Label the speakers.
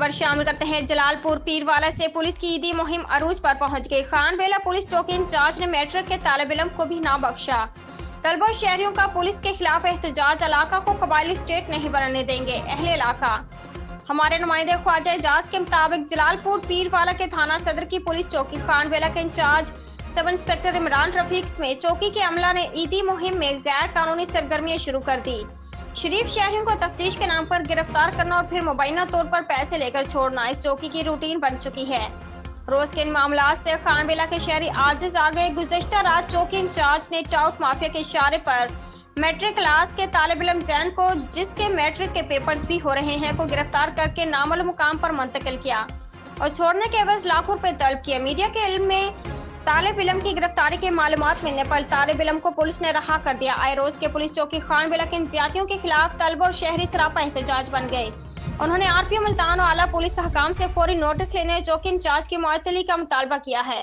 Speaker 1: खबर शामिल करते हैं। जलालपुर पीरवाला से पुलिस की ईदी मुहिम अरूज पर पहुंच गई। खानबेला पुलिस चौकी इंचार्ज ने मैट्रिक के तालिब इल्म को भी ना बख्शा। तलबा शहरियों का पुलिस के खिलाफ एहतजाज। इलाका को कबायली स्टेट नहीं बनने देंगे अहले इलाका। हमारे नुमाइंदे ख्वाजा एजाज के मुताबिक जलालपुर पीरवाला के थाना सदर की पुलिस चौकी खानबेला के in charge sub inspector Imran Rafiq में चौकी के अमला ने ईदी मुहिम में गैर कानूनी सरगर्मियां शुरू कर दी। शरीफ शहरियों को तफ्तीश के नाम पर गिरफ्तार करना और फिर मुबैना तौर पर पैसे लेकर छोड़ना इस चौकी की रूटीन बन चुकी है। रोज के इन मामलात से खानबेला के शहरी आजिज आ गए। गुज़श्ता रात चौकी इंचार्ज ने टाउट माफिया के इशारे पर मैट्रिक क्लास के तालिब इल्म जैन को, जिसके मैट्रिक के पेपर्स भी हो रहे हैं, को गिरफ्तार करके नामालूम मुकाम पर मुंतकिल किया और छोड़ने के एवज लाखों रुपए तलब किए। मीडिया के इल्म में तालिब इल्म की गिरफ्तारी के मालूमात मिलने पर तालिब इल्म को पुलिस ने रहा कर दिया। आए रोज के पुलिस चौकी खानबेला के इन ज्यादतियों के खिलाफ तलबा और शहरी सरापा एहतजाज बन गए। उन्होंने आरपीओ मुल्तान और आला पुलिस हकाम से फौरी नोटिस लेने चौकी इंचार्ज की मुअत्तली का मुतालबा किया है।